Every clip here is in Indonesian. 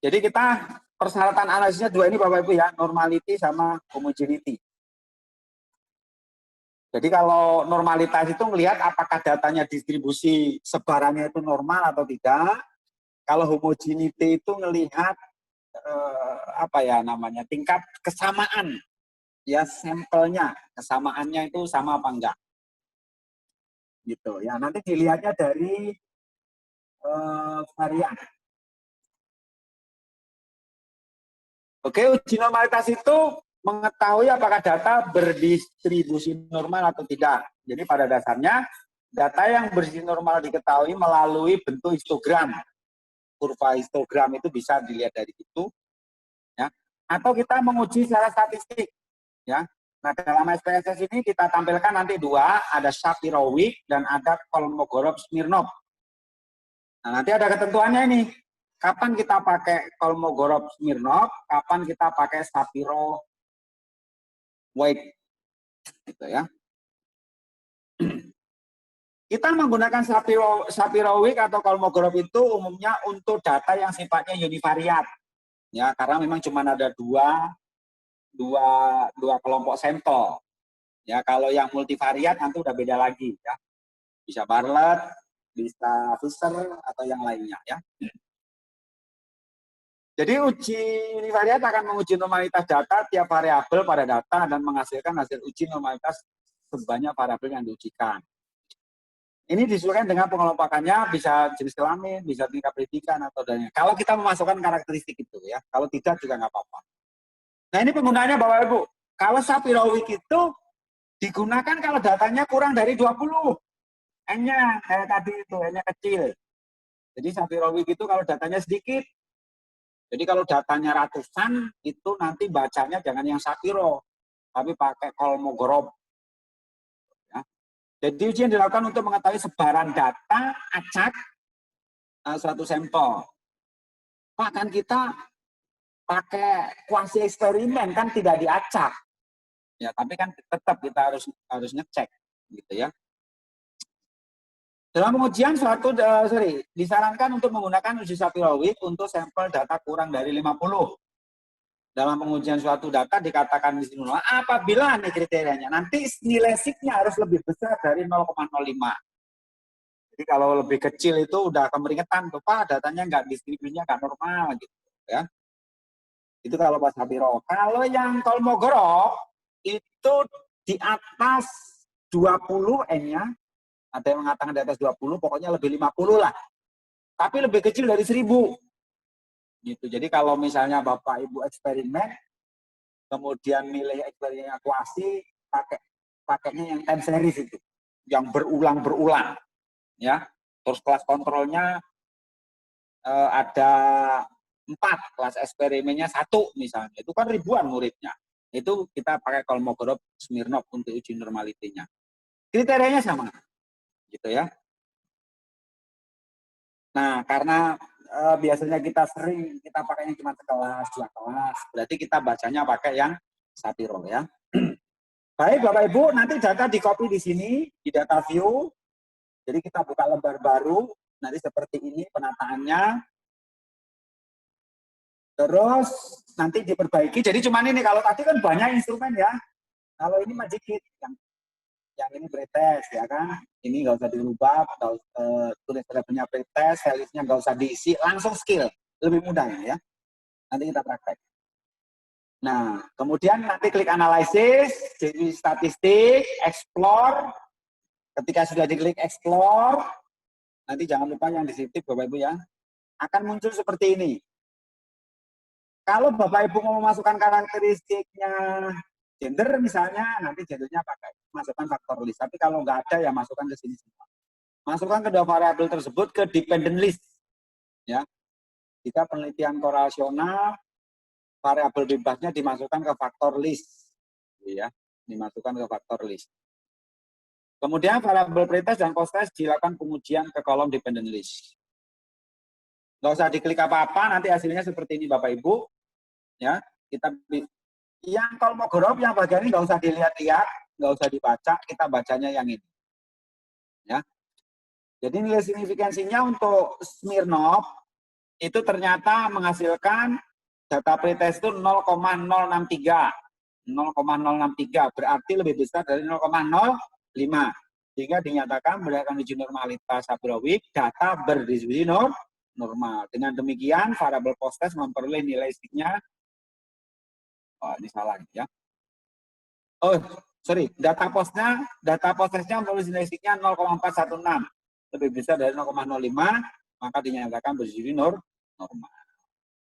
Jadi kita persyaratan analisisnya dua ini Bapak Ibu ya, normality sama homogeneity. Jadi kalau normalitas itu melihat apakah datanya distribusi sebarannya itu normal atau tidak. Kalau homogeneity itu melihat apa ya namanya, tingkat kesamaan ya, sampelnya kesamaannya itu sama apa enggak gitu ya. Nanti dilihatnya dari varian. Oke, uji normalitas itu mengetahui apakah data berdistribusi normal atau tidak. Jadi pada dasarnya data yang berdistribusi normal diketahui melalui bentuk histogram. Kurva histogram itu bisa dilihat dari itu ya. Atau kita menguji secara statistik ya. Nah, dalam SPSS ini kita tampilkan nanti dua, ada Shapiro-Wilk dan ada Kolmogorov-Smirnov. Nah, nanti ada ketentuannya ini. Kapan kita pakai Kolmogorov-Smirnov, kapan kita pakai Shapiro-Wilk. Gitu ya. Kita menggunakan Shapiro-Wilk atau Kolmogorov itu umumnya untuk data yang sifatnya univariat. Ya, karena memang cuma ada dua kelompok sampel. Ya, kalau yang multivariat nanti udah beda lagi ya. Bisa Bartlett, bisa Fisher atau yang lainnya ya. Jadi uji univariat akan menguji normalitas data tiap variabel pada data dan menghasilkan hasil uji normalitas sebanyak variabel yang diujikan. Ini disesuaikan dengan pengelompokannya, bisa jenis kelamin, bisa tingkat pendidikan atau dan kalau kita memasukkan karakteristik itu ya. Kalau tidak juga nggak apa-apa. Nah, ini penggunaannya Bapak Ibu. Kalau Shapiro-Wilk itu digunakan kalau datanya kurang dari 20. N-nya kayak tadi itu, N-nya kecil. Jadi Shapiro-Wilk itu kalau datanya sedikit. Jadi kalau datanya ratusan, itu nanti bacanya jangan yang Shapiro, tapi pakai Kolmogorov. Ya. Jadi ujian dilakukan untuk mengetahui sebaran data acak suatu sampel. Bahkan kita pakai kuasi eksperimen kan tidak diacak. Ya, tapi kan tetap kita harus ngecek gitu ya. Dalam pengujian disarankan untuk menggunakan uji Shapiro-Wilk untuk sampel data kurang dari 50. Dalam pengujian suatu data dikatakan di sini apabila nih kriterianya, nanti nilai sigma harus lebih besar dari 0,05. Jadi kalau lebih kecil itu udah kemeringetan tuh Pak, datanya nggak distribusinya nggak normal gitu ya. Itu kalau Pak Shapiro. Kalau yang Kolmogorov itu di atas 20 N-nya, ada yang mengatakan di atas 20, pokoknya lebih 50 lah. Tapi lebih kecil dari 1000. Gitu. Jadi kalau misalnya Bapak Ibu eksperimen, kemudian milih eksperimennya kuasi, pakainya yang 10 series itu. Yang berulang-berulang. Ya. Terus kelas kontrolnya ada 4, kelas eksperimennya 1 misalnya. Itu kan ribuan muridnya. Itu kita pakai Kolmogorov-Smirnov untuk uji normalitinya. Kriterianya sama. Gitu ya. Nah, karena biasanya kita pakainya cuma sekelas, 2 kelas, berarti kita bacanya pakai yang Shapiro ya. Baik Bapak Ibu, nanti data di copy di sini, di data view. Jadi kita buka lembar baru, nanti seperti ini penataannya. Terus nanti diperbaiki, jadi cuma ini, kalau tadi kan banyak instrumen ya. Kalau ini mah dikit, yang ini pretest ya kan, ini nggak usah dirubah, tulis punya pretest, selisnya nggak usah diisi, langsung skill, lebih mudah ya. Nanti kita praktek. Nah, kemudian nanti klik analisis, jadi statistik, explore. Ketika sudah diklik explore, nanti jangan lupa yang disitip Bapak Ibu ya, akan muncul seperti ini. Kalau Bapak Ibu mau memasukkan karakteristiknya gender misalnya, nanti gendernya pakai masukkan faktor list. Tapi kalau nggak ada ya masukkan ke sini semua. Masukkan kedua variabel tersebut ke dependent list. Ya. Jika penelitian korelasional, variabel bebasnya dimasukkan ke faktor list. Ya, dimasukkan ke faktor list. Kemudian variabel pretest dan post-test dilakukan pengujian ke kolom dependent list. Nggak usah diklik apa-apa, nanti hasilnya seperti ini Bapak Ibu. Ya, kita yang Kolmogorov yang bagian ini nggak usah dilihat-lihat, nggak usah dibaca, kita bacanya yang ini. Ya. Jadi nilai signifikansinya untuk Smirnov itu ternyata menghasilkan data pretest itu 0,063. 0,063 berarti lebih besar dari 0,05. Sehingga dinyatakan berdasarkan uji normalitas Sabrawik, data berdistribusi normal. Dengan demikian, variabel post-test memperoleh nilai signya. Oh, ini salah ya. Oh, sorry. Data post-testnya memperoleh nilai signya 0,416. Lebih besar dari 0,05, maka dinyatakan berdistribusi normal.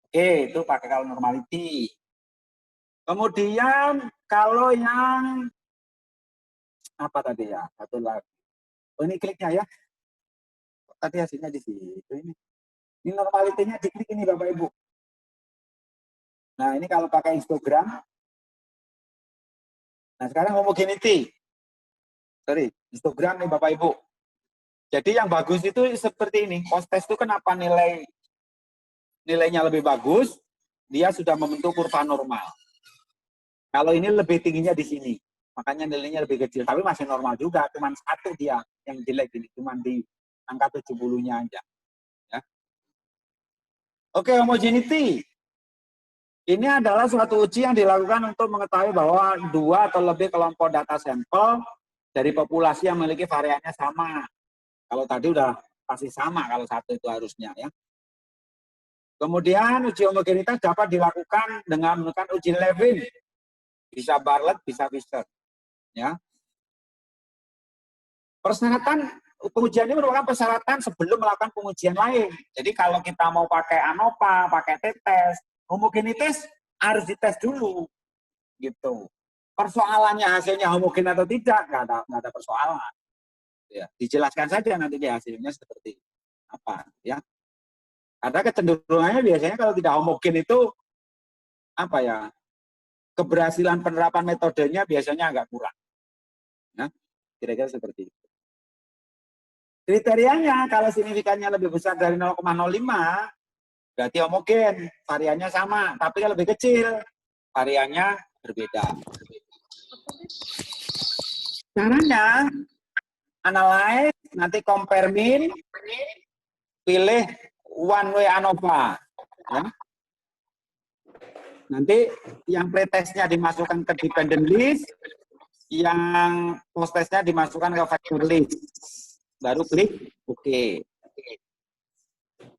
Oke, itu pakai kalau normality. Kemudian, kalau yang apa tadi ya? Satu lagi. Oh, ini kliknya ya. Tadi hasilnya di situ ini. Ini normalitinya diklik ini Bapak Ibu. Nah, ini kalau pakai histogram. Nah, sekarang homogeneity. Sorry, histogram nih Bapak Ibu. Jadi yang bagus itu seperti ini. Post-test itu kenapa nilainya lebih bagus? Dia sudah membentuk kurva normal. Kalau ini lebih tingginya di sini. Makanya nilainya lebih kecil, tapi masih normal juga, cuma satu dia yang jelek ini, cuma di angka 70-nya aja. Ya. Oke, homogeneity. Ini adalah suatu uji yang dilakukan untuk mengetahui bahwa dua atau lebih kelompok data sampel dari populasi yang memiliki variannya sama. Kalau tadi udah pasti sama, kalau satu itu harusnya ya. Kemudian uji homogenitas dapat dilakukan dengan menggunakan uji Levin, bisa Bartlett, bisa Fisher. Ya. Persyaratan pengujian ini merupakan persyaratan sebelum melakukan pengujian lain. Jadi kalau kita mau pakai ANOVA, pakai t-test, homogenitas harus dites dulu, gitu. Persoalannya hasilnya homogen atau tidak, nggak ada persoalan. Ya, dijelaskan saja nanti di hasilnya seperti apa, ya. Ada kecenderungannya biasanya kalau tidak homogen itu apa ya? Keberhasilan penerapan metodenya biasanya agak kurang. Nah, kira-kira seperti itu. Kriterianya kalau signifikannya lebih besar dari 0,05 berarti homogen, variannya sama, tapi kalau lebih kecil variannya berbeda. Caranya analyze, nanti compare mean, pilih one way ANOVA. Ya. Nanti yang pretestnya dimasukkan ke dependent list, yang post-testnya dimasukkan ke factor list. Baru klik OK.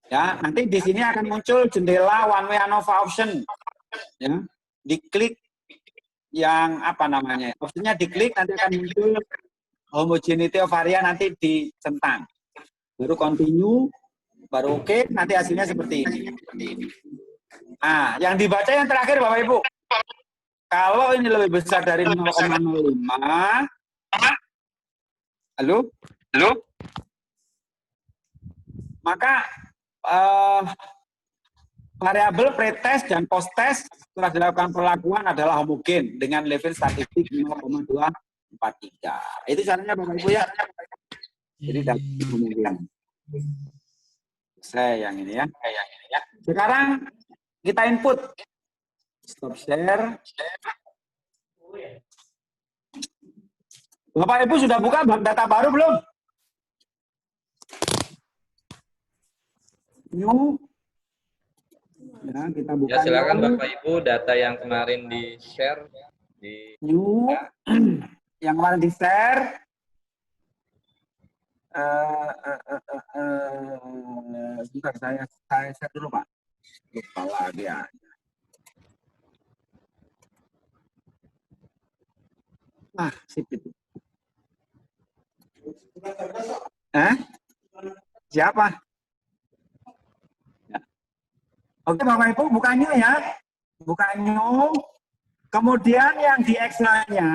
Ya, nanti di sini akan muncul jendela one way ANOVA option. Ya, diklik yang apa namanya? Optionnya diklik nanti akan muncul homogeneity of varian nanti dicentang. Baru continue, baru OK, nanti hasilnya seperti ini. Nah, yang dibaca yang terakhir Bapak Ibu. Kalau ini lebih besar dari 0,05, halo? Maka variabel pretest dan posttest setelah dilakukan perlakuan adalah homogen dengan level statistik 0,243. Itu caranya Bapak Ibu ya. Jadi homogen. Saya yang ini ya. Sekarang kita input. Stop share. Bapak Ibu sudah buka data baru belum? New. Ya, kita buka. Ya, silakan Bapak Ibu data yang kemarin di-share di new. Yang kemarin di-share. Sebentar, saya share dulu Pak. Lupa lagi ya. Ah, sip itu. Siapa? Ya. Oke Bapak Ibu, buka new ya. Buka new. Kemudian yang di Excel-nya,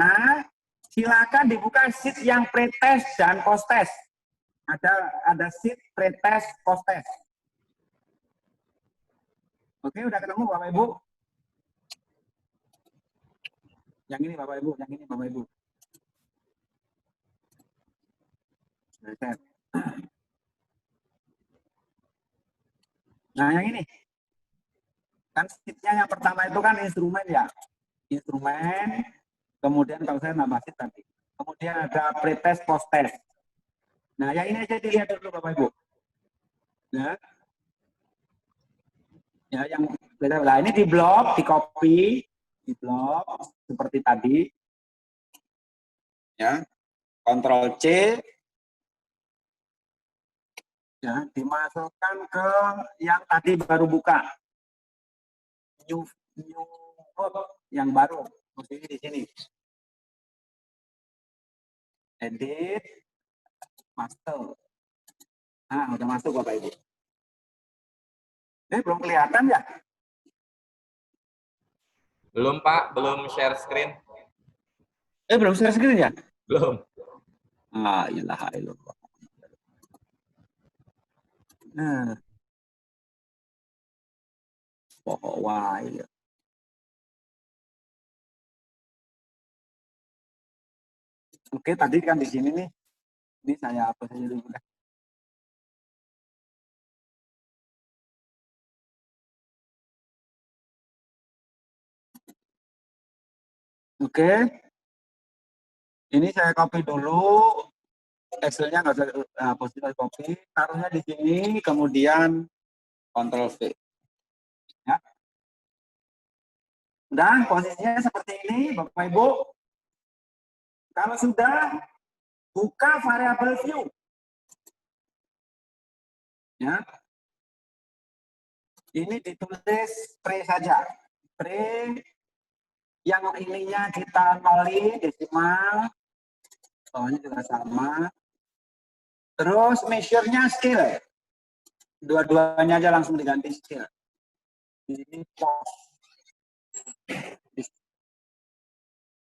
silakan dibuka sheet yang pretest dan posttest. Ada sheet pretest, posttest. Oke, udah ketemu Bapak Ibu? Yang ini Bapak Ibu, yang ini Bapak Ibu. Nah, yang ini. Kan sheet-nya yang pertama itu kan instrumen ya. Instrumen, kemudian kalau saya nambah sheet tadi. Kemudian ada pretest, posttest. Nah, yang ini aja dilihat dulu Bapak Ibu. Ya. Ya, yang nah ini di blok, di copy, di blok seperti tadi. Ya, Ctrl C. Ya, dimasukkan ke yang tadi baru buka. New yang baru. Posisi di sini. Edit, master. Nah, udah masuk Bapak Ibu. Belum kelihatan ya? Belum Pak, belum share screen. Belum share screen ya? Belum. Ah, ilaha illallah. Nah. Pokok wae. Oke, tadi kan di sini nih. Ini saya apa saja dulu. Oke. Ini saya copy dulu. Excelnya nggak usah posisi copy. Taruhnya di sini, kemudian Ctrl V. Ya. Udah, posisinya seperti ini, Bapak Ibu. Kalau sudah, buka variable view. Ya. Ini ditulis pre saja. Pre yang ininya kita nolin desimal. Soalnya juga sama. Terus measure-nya scale. Dua-duanya aja langsung diganti scale. Ini post.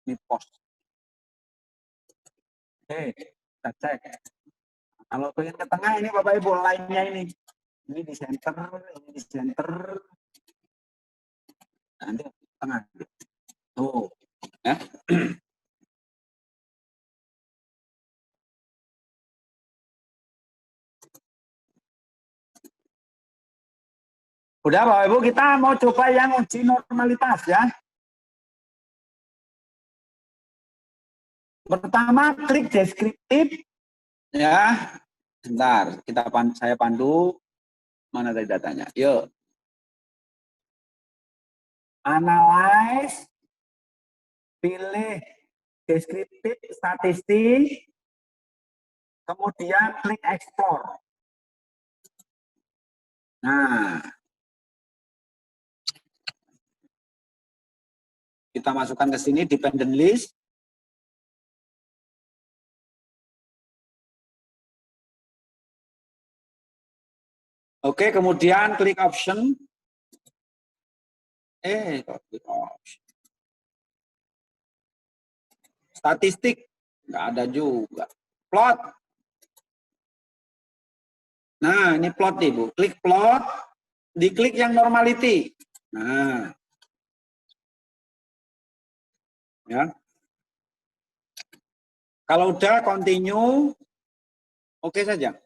Ini post. Oke, kita cek. Kalau pengen ke tengah ini Bapak Ibu line-nya ini. Ini di center, ini di center. Nanti ke tengah. Tuh. Ya. Udah Bapak Ibu, kita mau coba yang uji normalitas ya. Pertama klik deskriptif ya. Bentar, saya pandu mana tadi datanya. Yuk. Analyze, pilih deskriptif statistik, kemudian klik ekspor. Nah, kita masukkan ke sini dependent list. Oke, kemudian klik option. Klik option. Statistik, nggak ada juga. Plot. Nah, ini plot nih, Bu. Klik plot, diklik yang normality. Nah, ya. Kalau udah continue, oke saja.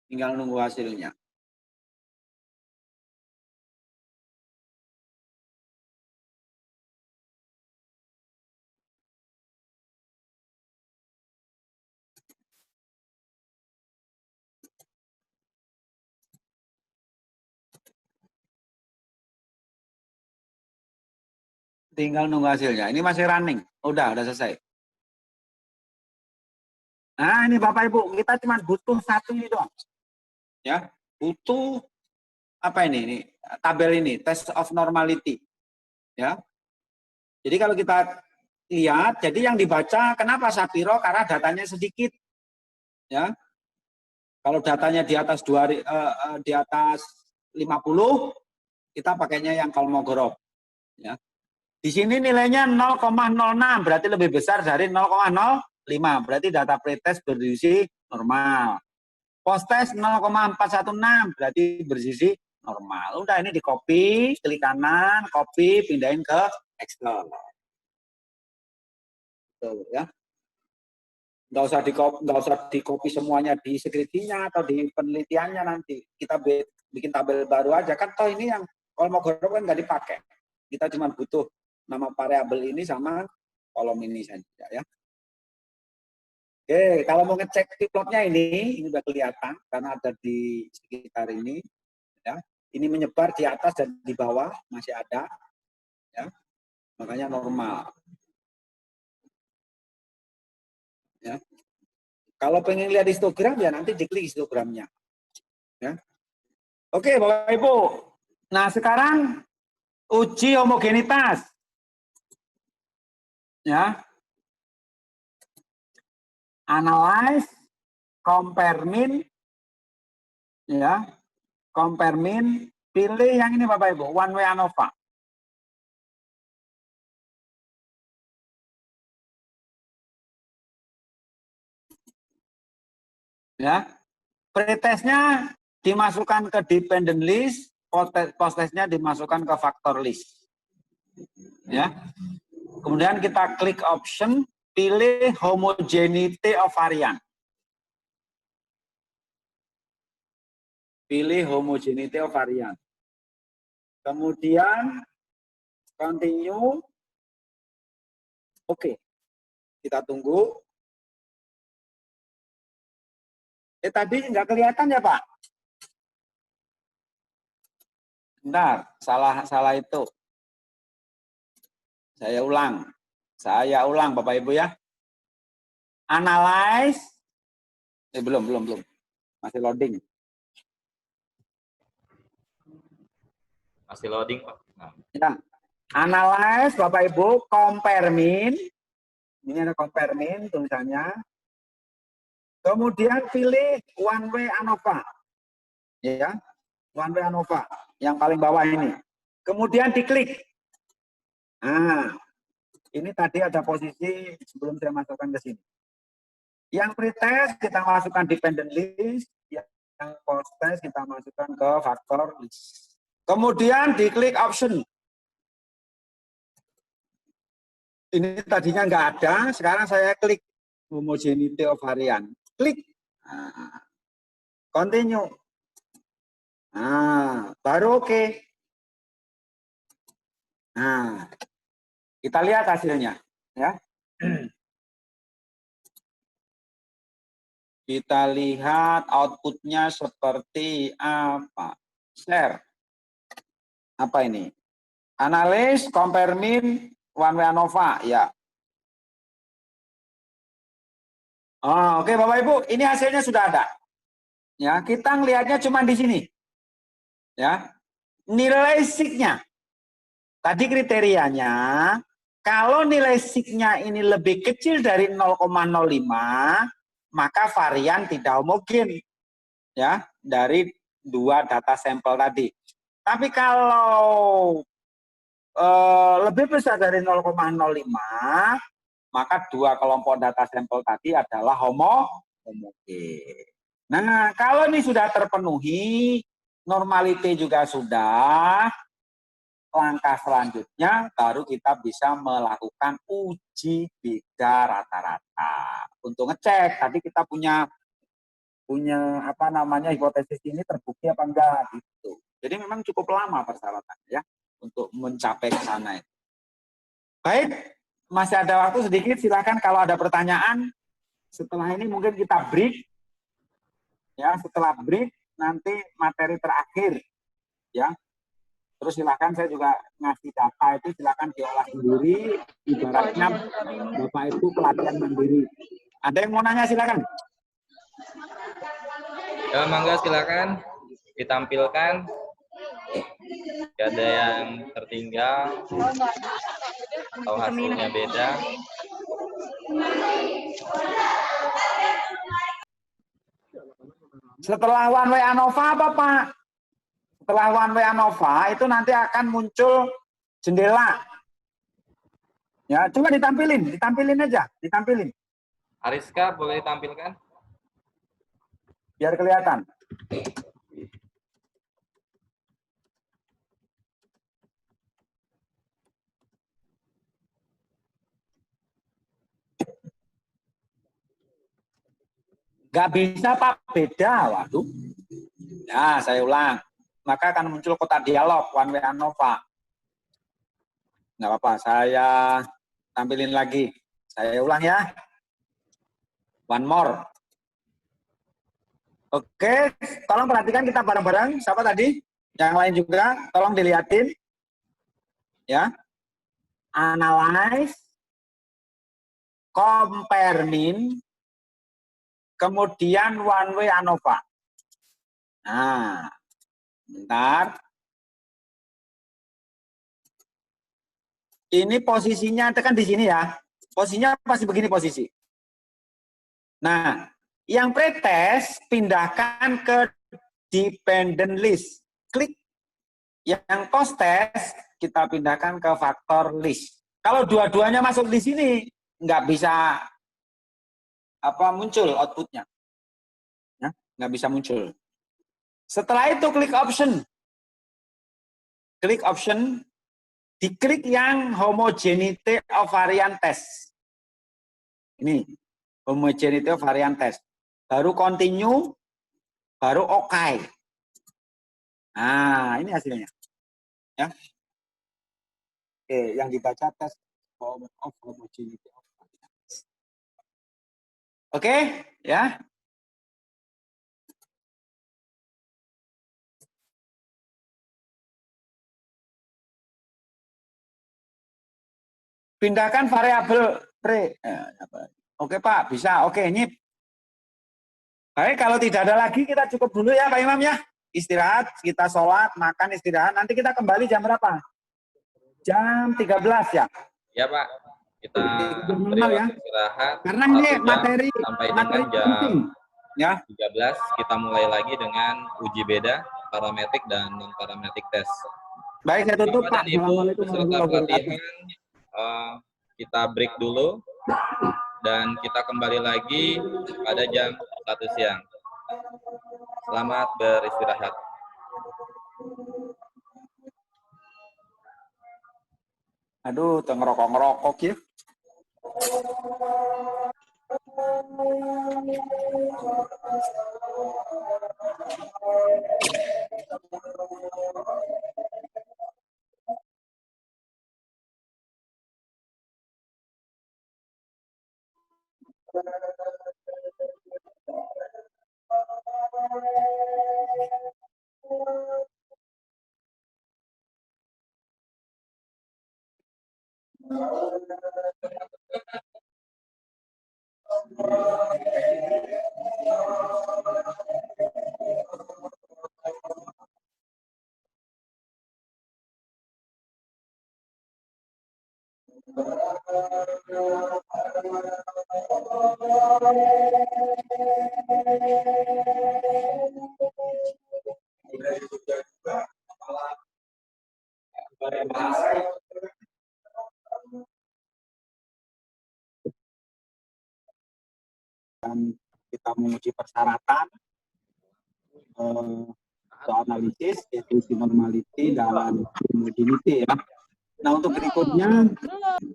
Tinggal nunggu hasilnya. Tinggal nunggu hasilnya. Ini masih running. Udah selesai. Nah, ini Bapak Ibu, kita cuma butuh satu ini doang. Ya, butuh apa ini? Ini tabel ini, test of normality. Ya. Jadi kalau kita lihat, jadi yang dibaca kenapa Sapiro? Karena datanya sedikit. Ya. Kalau datanya di atas di atas 50, kita pakainya yang Kolmogorov. Ya. Di sini nilainya 0,06, berarti lebih besar dari 0,05. Berarti data pretest bersisi normal. Post-test 0,416, berarti bersisi normal. Udah ini di copy, klik kanan, copy, pindahin ke Excel. Tuh, ya. Nggak usah di copy semuanya di skripsinya atau di penelitiannya nanti. Kita bikin tabel baru aja. Kan toh ini yang Kolmogorov kan nggak dipakai. Kita cuma butuh nama variabel ini sama kolom ini saja ya. Oke, kalau mau ngecek plotnya ini udah kelihatan karena ada di sekitar ini. Ya. Ini menyebar di atas dan di bawah masih ada. Ya. Makanya normal. Ya. Kalau pengen lihat histogram ya nanti diklik histogramnya. Ya. Oke, Bapak Ibu. Nah, sekarang uji homogenitas. Ya. Analyze, compare mean, ya. Compare mean, pilih yang ini Bapak Ibu, one way ANOVA. Ya. Pretestnya dimasukkan ke dependent list, post-testnya dimasukkan ke factor list. Ya. Kemudian kita klik option, pilih homogeneity of varian. Pilih homogeneity of varian. Kemudian continue. Oke. Kita tunggu. Tadi nggak kelihatan ya, Pak? Bentar, salah itu. Saya ulang Bapak Ibu ya. Analyze. Belum. Masih loading. Masih loading, Pak. Nah. Ya. Analyze Bapak Ibu, compare mean. Ini ada compare mean tulisannya. Kemudian pilih one way ANOVA. Ya. One way ANOVA yang paling bawah ini. Kemudian diklik. Nah, ini tadi ada posisi sebelum saya masukkan ke sini. Yang pretest kita masukkan dependent list, yang post test kita masukkan ke factor list. Kemudian diklik option. Ini tadinya nggak ada, sekarang saya klik homogeneity of varian. Klik. Nah, continue. Nah, baru oke. Nah, kita lihat hasilnya. Ya. Kita lihat outputnya seperti apa. Share. Apa ini? Analyze, compare mean, one way ANOVA. Ya. Oh, oke Bapak Ibu, ini hasilnya sudah ada. Ya, kita ngelihatnya cuma di sini. Ya. Nilai signya. Tadi kriterianya, kalau nilai signya ini lebih kecil dari 0,05, maka varian tidak homogen. Ya, dari dua data sampel tadi. Tapi kalau lebih besar dari 0,05, maka dua kelompok data sampel tadi adalah homogen. Nah, kalau ini sudah terpenuhi, normality juga sudah, langkah selanjutnya baru kita bisa melakukan uji beda rata-rata. Untuk ngecek, tadi kita punya apa namanya hipotesis ini terbukti apa enggak gitu. Jadi memang cukup lama persyaratannya ya untuk mencapai ke sana. Baik, masih ada waktu sedikit, silakan kalau ada pertanyaan. Setelah ini mungkin kita break. Ya, setelah break nanti materi terakhir. Ya. Terus silakan saya juga ngasih data itu silakan diolah sendiri. Ibaratnya Bapak Ibu pelatihan mandiri. Ada yang mau nanya silakan. Ya, mangga silakan ditampilkan. Gak ada yang tertinggal atau hasilnya beda. Setelah one way ANOVA apa Pak? Setelah one way ANOVA itu nanti akan muncul jendela. Ya, coba ditampilin aja, ditampilin. Ariska boleh ditampilkan? Biar kelihatan. Gak bisa Pak, beda. Waduh. Ya, saya ulang. Maka akan muncul kotak dialog one way ANOVA. Nggak apa-apa, saya tampilin lagi. Saya ulang ya. One more. Oke, tolong perhatikan kita bareng-bareng. Siapa tadi? Yang lain juga, tolong dilihatin. Ya. Analyze, compare mean, kemudian one way ANOVA. Nah, bentar. Ini posisinya tekan di sini ya. Posisinya pasti begini posisi. Nah, yang pretest pindahkan ke dependent list. Klik. Yang cost test kita pindahkan ke faktor list. Kalau dua-duanya masuk di sini, nggak bisa muncul outputnya. Ya, nggak bisa muncul. Setelah itu klik option. Klik option. Diklik yang homogeneity of variant test. Ini, homogeneity of variant test. Baru continue, baru OK. Nah, ini hasilnya. Ya. Oke, yang dibaca test of homogeneity of variant test. Oke, ya. Pindahkan variabel pre. Oke Pak, bisa. Oke, ini. Baik, kalau tidak ada lagi kita cukup dulu ya Pak Imam ya. Istirahat, kita sholat, makan, istirahat. Nanti kita kembali jam berapa? Jam 13 ya? Ya Pak, kita beri ya. waktu istirahat. Karena ini materi dengan jam penting. Ya. 13 kita mulai lagi dengan uji beda, parametrik dan non parametrik tes. Baik, saya tutup Pak. Assalamualaikum warahmatullahi wabarakatuh. Kita break dulu dan kita kembali lagi pada jam 1 siang. Selamat beristirahat. Aduh, ngerokok ya. Dan kita menguji persyaratan analisis, yaitu normality dan homogeneity ya. Nah, untuk berikutnya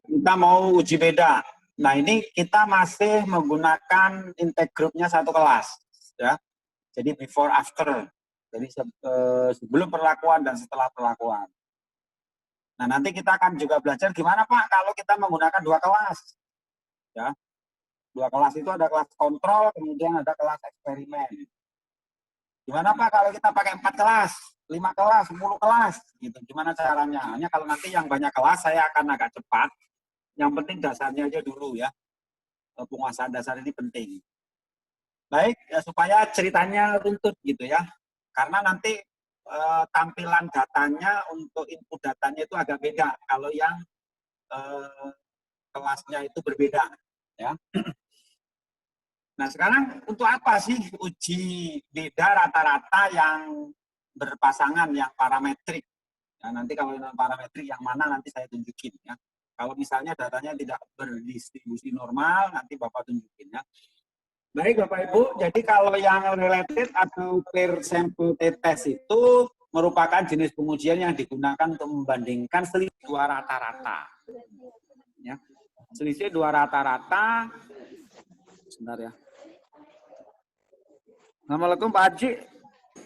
kita mau uji beda. Nah, ini kita masih menggunakan intake groupnya satu kelas ya. Jadi before after. Jadi sebelum perlakuan dan setelah perlakuan. Nah, nanti kita akan juga belajar gimana Pak kalau kita menggunakan dua kelas. Ya. Dua kelas itu ada kelas kontrol, kemudian ada kelas eksperimen. Gimana Pak kalau kita pakai 4 kelas, 5 kelas, 10 kelas, gitu. Gimana caranya? Hanya kalau nanti yang banyak kelas saya akan agak cepat. Yang penting dasarnya aja dulu ya. Penguasaan dasar ini penting. Baik, ya, supaya ceritanya runtut gitu ya. Karena nanti tampilan datanya untuk input datanya itu agak beda kalau yang kelasnya itu berbeda ya. Nah, sekarang untuk apa sih uji beda rata-rata yang berpasangan, yang parametrik? Ya, nanti kalau yang parametrik yang mana nanti saya tunjukin ya. Kalau misalnya datanya tidak berdistribusi normal, nanti Bapak tunjukin ya. Baik Bapak Ibu, jadi kalau yang related atau per sample t-test itu merupakan jenis pengujian yang digunakan untuk membandingkan selisih dua rata-rata. Ya. Selisih dua rata-rata. Sebentar ya. Assalamualaikum Pak Haji.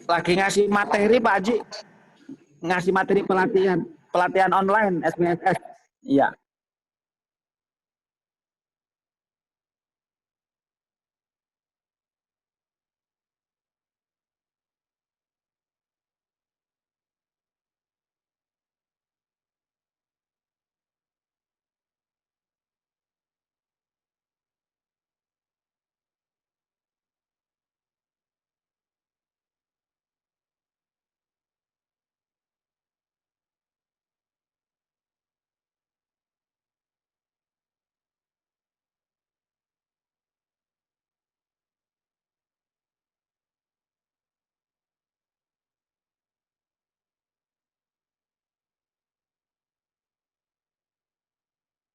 Lagi ngasih materi Pak Haji. Ngasih materi pelatihan online SPSS. Iya.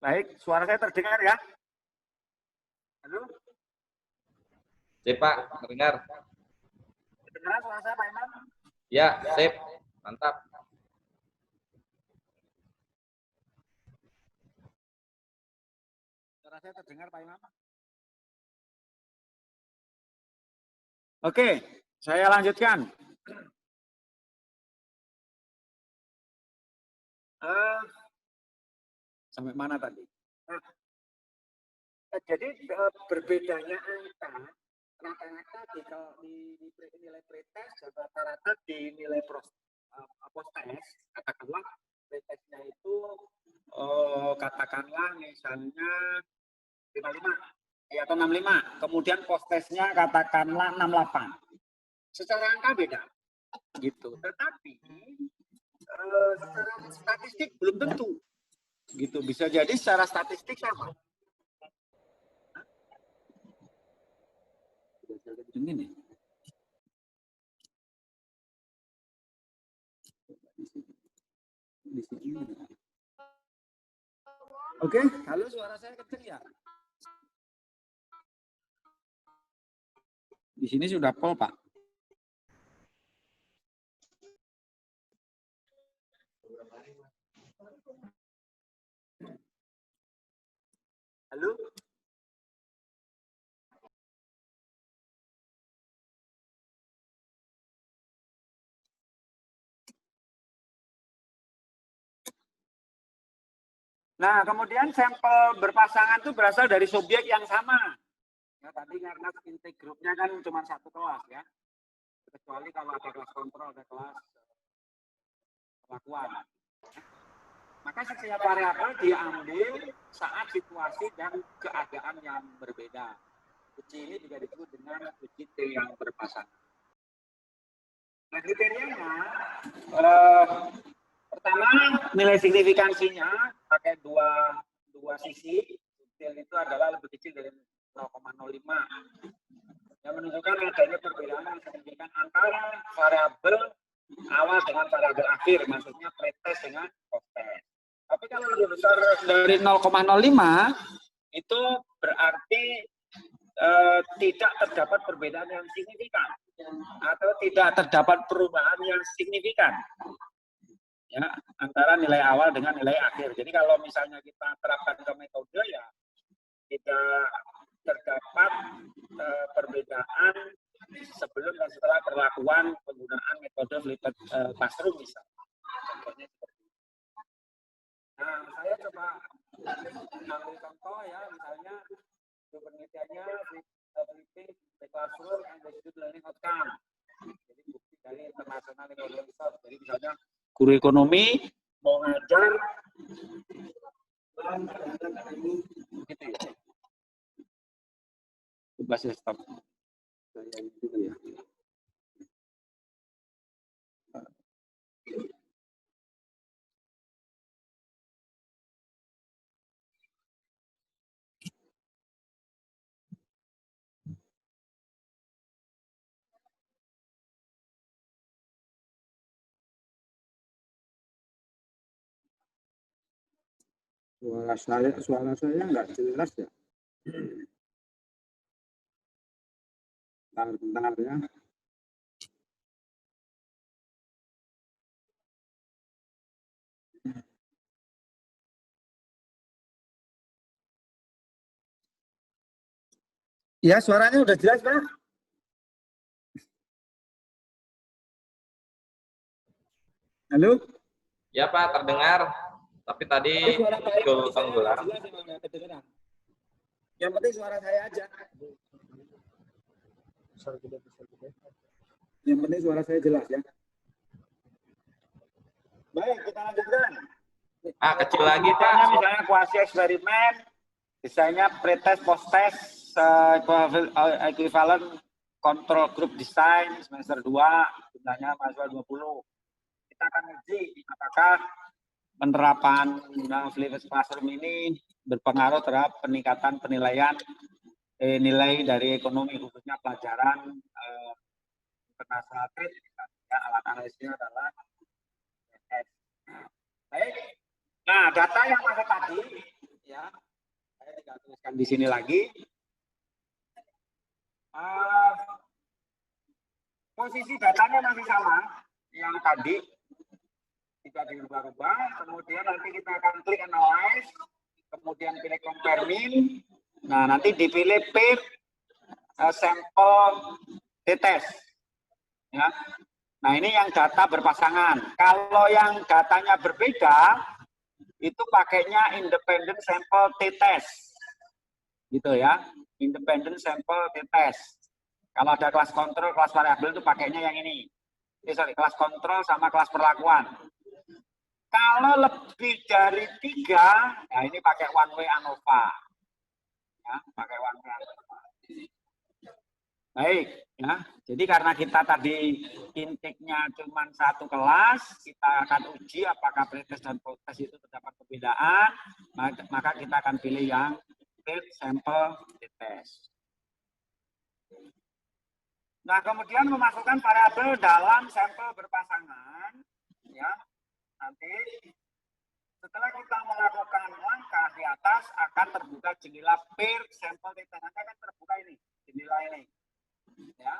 Baik, suara saya terdengar ya? Halo? Sip, Pak. Terdengar. Terdengar suara saya, Pak Imam? Ya, sip. Mantap. Suara saya terdengar, Pak Imam? Oke, saya lanjutkan. Sampai mana tadi? Jadi berbedanya angka rata-rata di nilai pretest dan rata-rata di nilai postes, katakanlah pretestnya itu katakanlah misalnya 55 ya, atau 65, kemudian postesnya katakanlah 68. Secara angka beda gitu, tetapi secara statistik belum tentu gitu, bisa jadi secara statistik sama. Ini nih. Di sini. Oke, halo, suara saya kecil ya? Di sini sudah pol, Pak. Halo? Nah, kemudian sampel berpasangan itu berasal dari subjek yang sama. Ya, tadi karena intake grupnya kan cuma satu kelas ya. Kecuali kalau ada kelas kontrol, ada kelas perlakuan. Maka setiap variabel diambil saat situasi dan keadaan yang berbeda. Uji ini juga disebut dengan uji T yang berpasangan. Nah, kriterianya pertama nilai signifikansinya pakai dua sisi. Subtil itu adalah lebih kecil dari 0,05 yang menunjukkan adanya perbedaan yang signifikan antara variabel awal dengan variabel akhir, maksudnya pretest dengan posttest. Tapi kalau lebih besar dari 0,05 itu berarti tidak terdapat perbedaan yang signifikan atau tidak terdapat perubahan yang signifikan ya antara nilai awal dengan nilai akhir. Jadi kalau misalnya kita terapkan ke metode ya tidak terdapat perbedaan sebelum dan setelah perlakuan penggunaan metode flipped classroom misalnya. Contohnya seperti itu. Nah, saya coba ambil contoh ya, misalnya penelitiannya flipping classroom and the student learning outcome. Jadi bukti dari international economic research. Jadi misalnya guru ekonomi mau ngajar gitu ya. Coba saya stop. Saya dulu ya. Suara saya nggak jelas ya. Bentar ya. Ya, suaranya udah jelas, Pak. Halo? Ya, Pak, terdengar. Tapi tadi muncul tenggelam. Yang penting suara saya aja. Yang penting suara saya jelas ya. Baik, kita lanjutkan. Kecil lagi, Pak. Misalnya kuasi eksperimen, misalnya pretest, posttest, equivalent control group design semester 2, jumlahnya mahasiswa 20. Kita akan uji apakah penerapan flipped classroom ini berpengaruh terhadap peningkatan penilaian nilai dari ekonomi, khususnya pelajaran international trade. Ya, alat analisisnya adalah baik. Nah, data yang masuk tadi Ya, saya tinggal tuliskan di sini lagi. Posisi datanya masih sama yang tadi, tidak dirubah-rubah. Kemudian nanti kita akan klik analyze, kemudian pilih compare mean. Nah, nanti dipilih pair sampel t-test. Ya. Nah, ini yang data berpasangan. Kalau yang datanya berbeda, itu pakainya independent sample t-test. Gitu ya, independent sample t-test. Kalau ada kelas kontrol, kelas variabel itu pakainya yang ini. Kelas kontrol sama kelas perlakuan. Kalau lebih dari 3, nah ini pakai one way ANOVA. Ya, pakai one way ANOVA. Baik, ya. Jadi karena kita tadi intake-nya cuma 1 kelas, kita akan uji apakah pretest dan post-test itu terdapat perbedaan, maka kita akan pilih yang pair sample t-test. Nah, kemudian memasukkan variabel dalam sampel berpasangan, ya. Nanti setelah kita melakukan langkah di atas akan terbuka jendela pair sampel t-test. Nanti akan terbuka ini, jendela ini. Ya.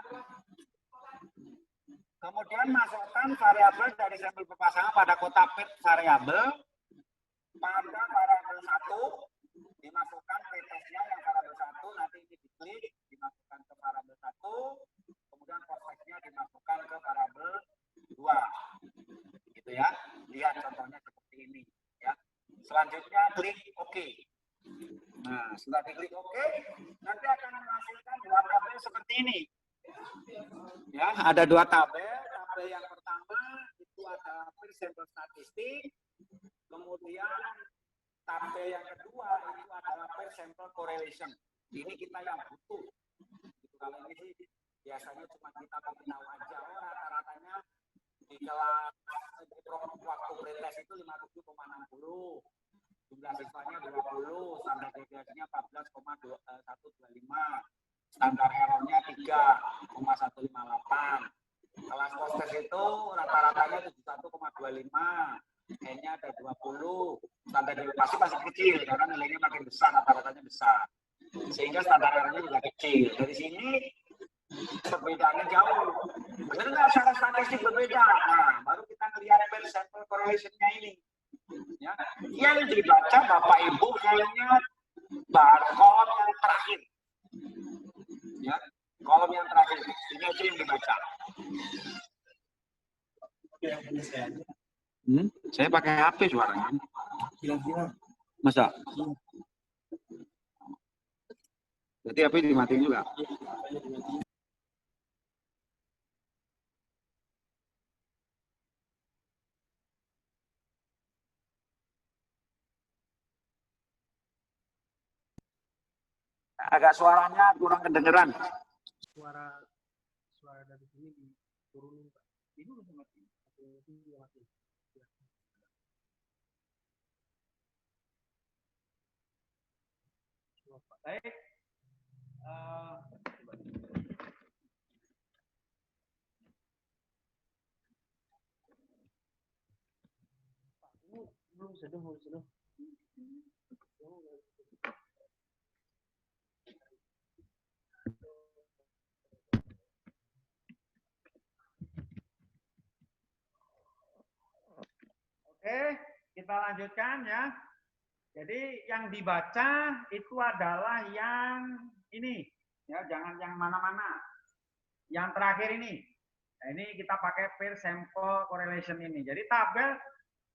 Kemudian masukkan variabel dari sampel berpasangan pada kotak pair variabel. Pada variabel 1 dimasukkan pretestnya yang variabel 1, nanti ini diklik dimasukkan ke variabel 1. Kemudian post-testnya dimasukkan ke variabel 2, gitu ya. Lihat contohnya seperti ini, ya. Selanjutnya klik OK. Nah, setelah diklik OK, nanti akan menghasilkan 2 tabel seperti ini. Ya, ada 2 tabel. Tabel yang pertama itu ada pair sample statistik. Kemudian tabel yang kedua itu adalah pair sample correlation. Ini kita yang butuh. Kalau ini sih biasanya cuma kita tahu aja, rata-ratanya di kelas waktu pretest itu 57,60, jumlah siswanya 20, standar deviasinya 14,125, standar errornya 3,158. Kelas post-test itu rata-ratanya 71,25, N-nya ada 20, standar deviasi masih kecil karena nilainya makin besar, rata-ratanya besar, sehingga standar errornya juga kecil. Dari sini perbedaannya jauh. Benar nggak secara statistik berbeda? Nah, baru kita melihat pair sample correlation-nya ini. Ya, yang dibaca Bapak Ibu hanya kolom yang terakhir. Ya, kolom yang terakhir. Ini aja yang dibaca. Saya pakai HP suaranya. Masa? Berarti HP dimatiin juga. Agak suaranya kurang kedengeran. Suara dari sini diturunin, Pak. Ini udah mati. Baik. Belum seduh. Oke, kita lanjutkan ya. Jadi yang dibaca itu adalah yang ini, ya, jangan yang mana-mana. Yang terakhir ini. Nah, ini kita pakai pair sample correlation ini. Jadi tabel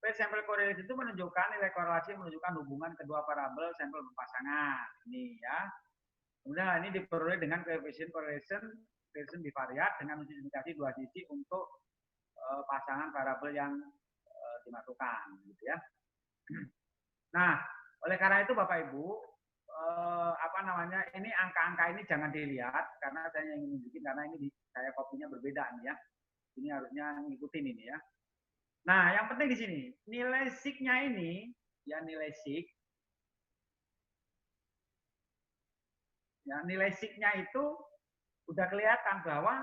pair sample correlation itu menunjukkan nilai korelasi, menunjukkan hubungan kedua variabel sampel berpasangan. Ini ya. Kemudian ini diperoleh dengan koefisien correlation bivariat dengan uji indikasi 2 sisi untuk pasangan variabel yang dimasukkan, gitu ya. Nah, oleh karena itu Bapak Ibu, ini angka-angka ini jangan dilihat karena saya ingin tunjukin karena ini saya kopinya berbeda nih ya. Ini harusnya ngikutin ini ya. Nah, yang penting di sini nilai sig-nya ini ya, nilai sig. Ya, nilai sig-nya itu udah kelihatan bahwa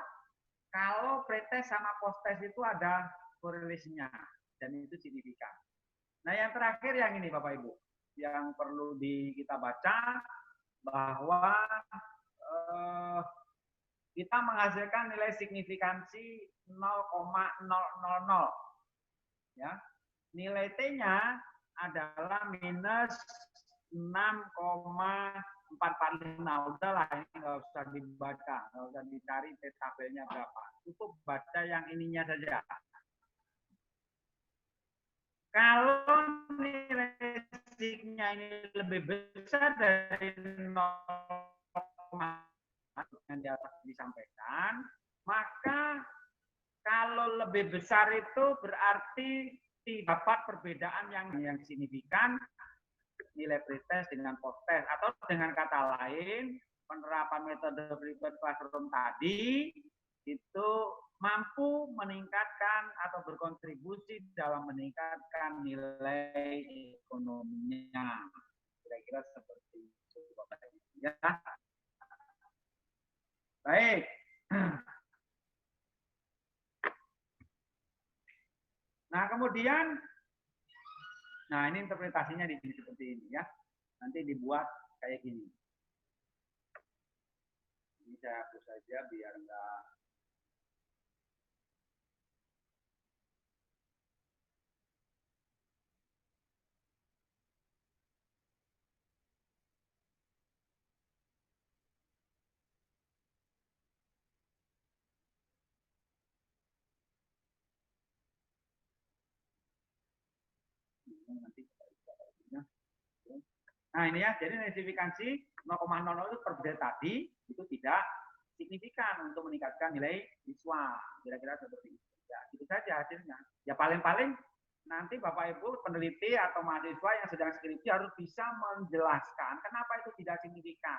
kalau pretest sama post-test itu ada korelasinya dan itu signifikan. Nah, yang terakhir yang ini Bapak Ibu. yang perlu kita baca bahwa kita menghasilkan nilai signifikansi 0,000 ya. Nilai T-nya adalah minus 6,445. Udahlah, ini nggak usah dibaca, nggak usah dicari tabelnya berapa. Cukup baca yang ininya saja. Kalau nilai signya ini lebih besar dari 0, yang di atas disampaikan, maka kalau lebih besar itu berarti dapat perbedaan yang signifikan nilai pretest dengan post-test, atau dengan kata lain penerapan metode flipped classroom tadi itu mampu meningkatkan atau berkontribusi dalam meningkatkan nilai ekonominya. Kira-kira seperti itu ya. Baik. Nah, kemudian ini interpretasinya di sini seperti ini ya. Nanti dibuat kayak gini. Ini saya hapus saja biar enggak. Nah ini ya, jadi nilai signifikansi 0,00 itu per beda tadi itu tidak signifikan untuk meningkatkan nilai siswa. Kira-kira seperti itu. Ya, itu saja hasilnya. Ya paling-paling nanti Bapak Ibu peneliti atau mahasiswa yang sedang skripsi harus bisa menjelaskan kenapa itu tidak signifikan.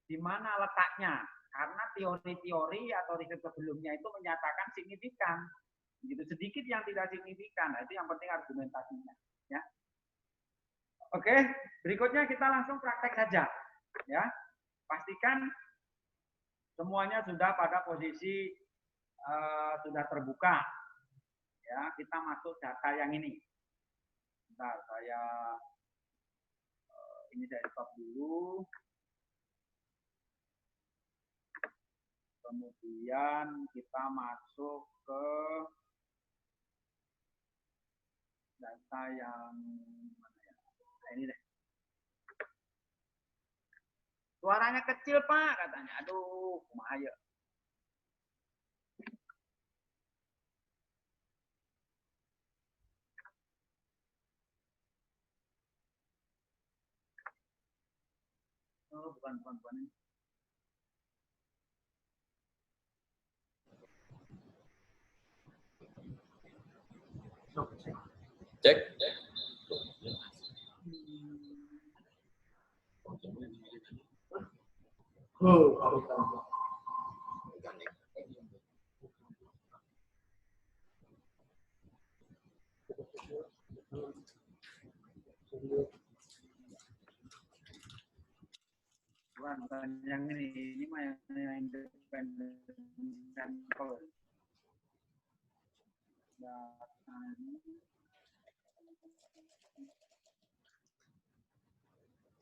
Di mana letaknya? Karena teori-teori atau riset sebelumnya itu menyatakan signifikan. Begitu sedikit yang tidak signifikan. Nah, itu yang penting argumentasinya. Ya. Oke, berikutnya kita langsung praktek saja. Ya, pastikan semuanya sudah pada posisi sudah terbuka. Ya, kita masuk data yang ini. Bentar, ini saya stop dulu. Kemudian kita masuk ke data yang mana ya? Nah, ini deh. Suaranya kecil, Pak, katanya. Aduh, kumaha ya. Oh, bukan ini. Cek. Bukan yang ini mah yang independen sampel.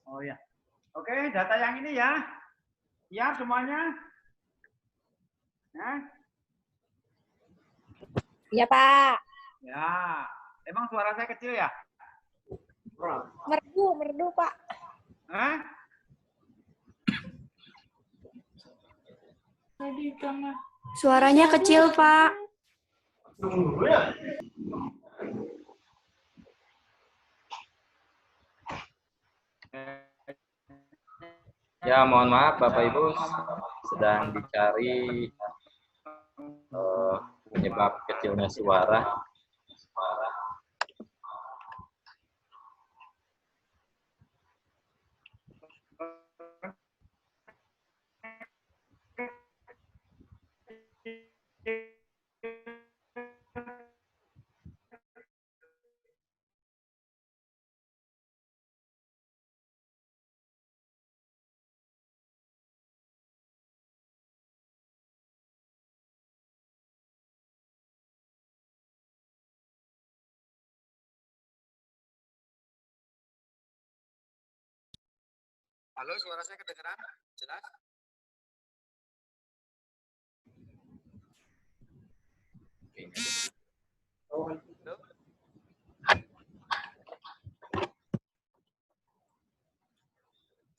Oh ya. Oke, data yang ini ya. Siap semuanya? Ya. Iya, Pak. Ya. Emang suara saya kecil ya? Merdu, Pak. Hah? Suaranya kecil, Pak. Ya, mohon maaf Bapak Ibu, sedang dicari penyebab kecilnya suara. Halo, suara saya kedengeran? Jelas?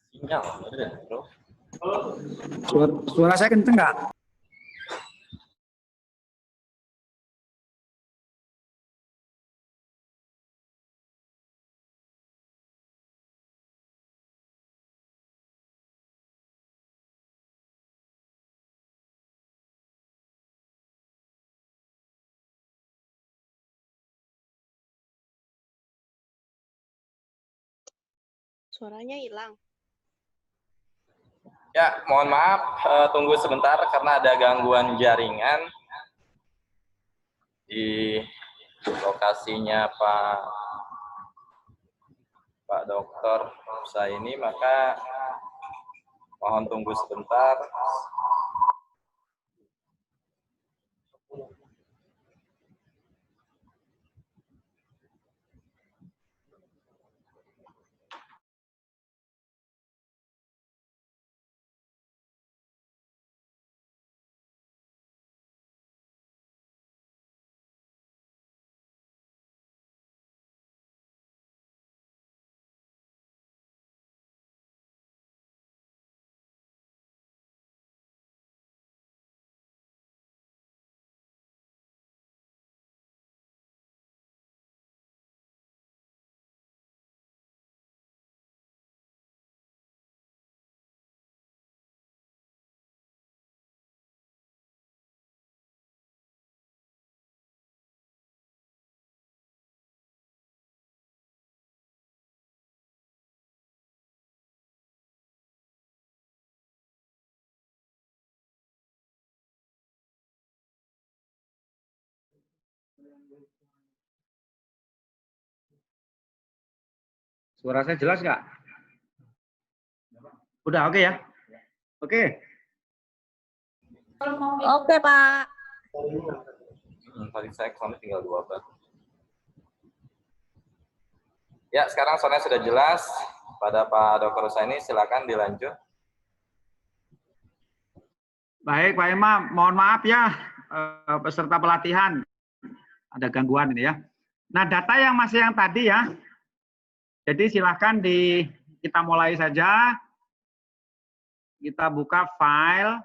Sinyal, ada, bro. Suara saya kenceng nggak? Suaranya hilang. Ya, mohon maaf, tunggu sebentar karena ada gangguan jaringan di lokasinya Pak Dokter saya ini, maka mohon tunggu sebentar. Suara saya jelas nggak? Udah oke ya? Oke. Oke, Pak. Tadi saya kesana tinggal 2 bar. Ya, sekarang soalnya sudah jelas. Pada Pak Dr. Husaini, silakan dilanjut. Baik, Pak Imam. Mohon maaf ya, peserta pelatihan. Ada gangguan ini ya. Nah, data yang masih yang tadi ya. Jadi silahkan kita mulai saja. Kita buka file.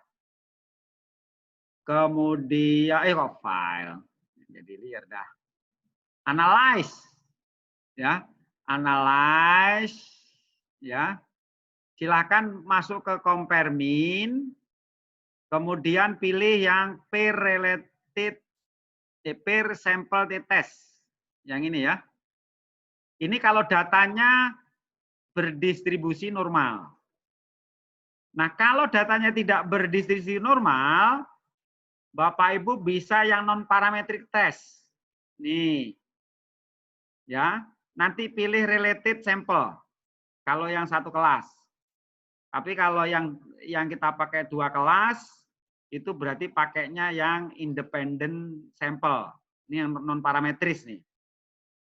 Kemudian, kok file. Jadi lihat dah. Analyze. Ya. Analyze. Ya. Silahkan masuk ke compare mean. Kemudian pilih yang pair related, pair sample test. Yang ini ya. Ini kalau datanya berdistribusi normal. Nah, kalau datanya tidak berdistribusi normal, Bapak Ibu bisa yang non parametric test. Nih. Ya, nanti pilih related sample. Kalau yang satu kelas. Tapi kalau yang kita pakai 2 kelas, itu berarti pakainya yang independent sample. Ini yang non parametris nih.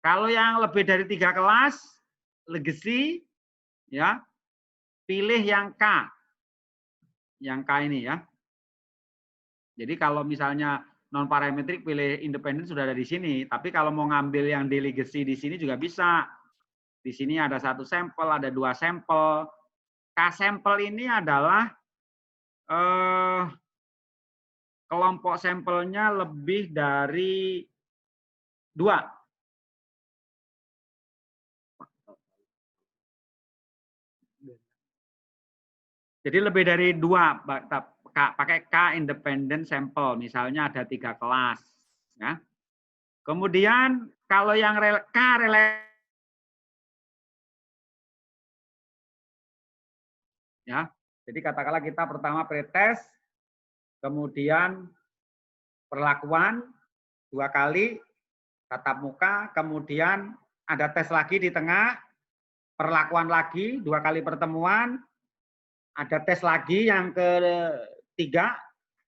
Kalau yang lebih dari 3 kelas, legacy, ya, pilih yang K. Yang K ini ya. Jadi kalau misalnya non parametrik pilih independen sudah ada di sini. Tapi kalau mau ngambil yang di legacy di sini juga bisa. Di sini ada 1 sampel, ada 2 sampel. K sampel ini adalah kelompok sampelnya lebih dari 2. Jadi lebih dari 2, pakai K independent sample, misalnya ada 3 kelas. Ya. Kemudian kalau yang K related, ya, jadi katakanlah kita pertama pretest, kemudian perlakuan 2 kali, tatap muka, kemudian ada tes lagi di tengah, perlakuan lagi 2 kali pertemuan, ada tes lagi yang ketiga.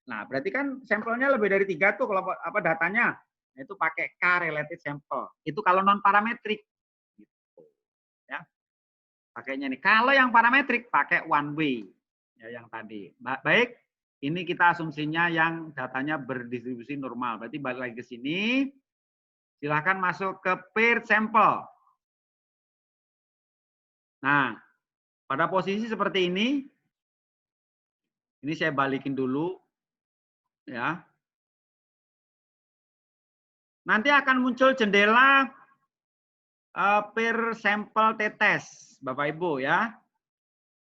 Nah, berarti kan sampelnya lebih dari 3 tuh kalau apa datanya. Itu pakai K related sample. Itu kalau non parametrik. Gitu. Ya. Pakainya ini. Kalau yang parametrik pakai one way. Ya, yang tadi. Baik, ini kita asumsinya yang datanya berdistribusi normal. Berarti balik lagi ke sini. Silahkan masuk ke paired sample. Nah, pada posisi seperti ini saya balikin dulu. Ya. Nanti akan muncul jendela paired sample t-test, Bapak Ibu ya.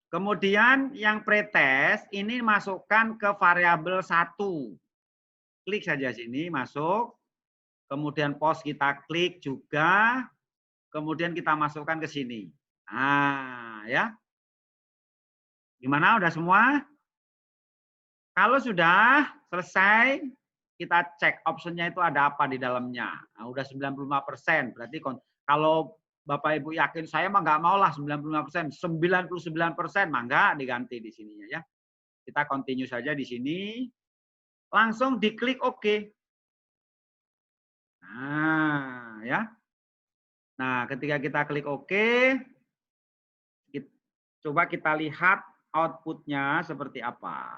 Kemudian yang pretest ini masukkan ke variabel 1. Klik saja sini, masuk. Kemudian post kita klik juga. Kemudian kita masukkan ke sini. Nah, ya. Gimana? Udah semua? Kalau sudah selesai, kita cek optionnya itu ada apa di dalamnya. Nah, udah 95%. Berarti kalau Bapak Ibu yakin saya mah nggak mau lah 95%, 99% mah nggak diganti di sininya ya. Kita continue saja di sini. Langsung diklik OK. Nah, ya. Nah, ketika kita klik OK, coba kita lihat outputnya seperti apa.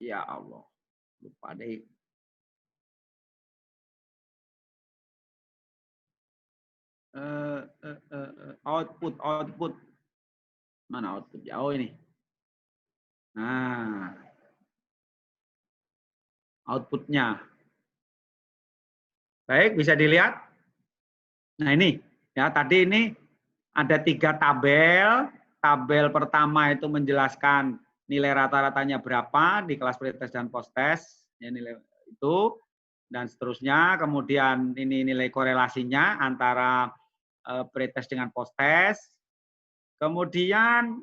Ya Allah, lupa deh. Output. Mana output? Jauh ini. Nah, outputnya. Baik, bisa dilihat. Nah ini, ya tadi ini ada 3 tabel. Tabel pertama itu menjelaskan nilai rata-ratanya berapa di kelas pretest dan posttest, ya, nilai itu dan seterusnya. Kemudian ini nilai korelasinya antara pretest dengan posttest. Kemudian,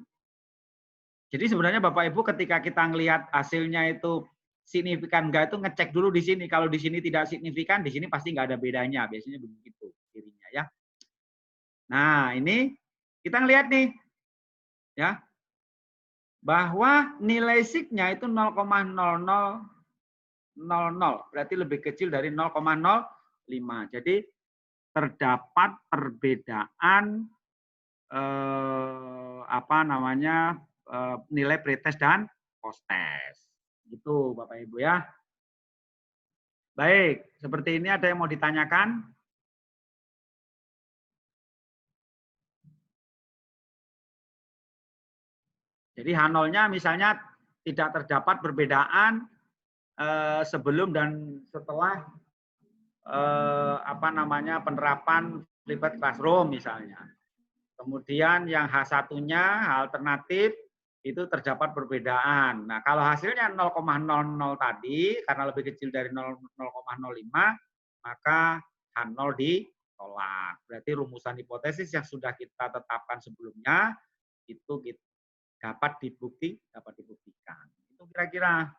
jadi sebenarnya Bapak Ibu ketika kita ngelihat hasilnya itu signifikan enggak itu ngecek dulu di sini. Kalau di sini tidak signifikan, di sini pasti nggak ada bedanya. Biasanya begitu cirinya ya. Nah ini kita ngelihat nih, ya, bahwa nilai signya itu 0,0000, berarti lebih kecil dari 0,05. Jadi terdapat perbedaan nilai pretest dan posttest. Gitu Bapak Ibu ya. Baik, seperti ini ada yang mau ditanyakan? Jadi H0-nya misalnya tidak terdapat perbedaan sebelum dan setelah penerapan flipped classroom misalnya. Kemudian yang H1-nya alternatif itu terdapat perbedaan. Nah, kalau hasilnya 0,00 tadi karena lebih kecil dari 0,05, maka H0 ditolak. Berarti rumusan hipotesis yang sudah kita tetapkan sebelumnya itu dapat dibuktikan. Itu kira-kira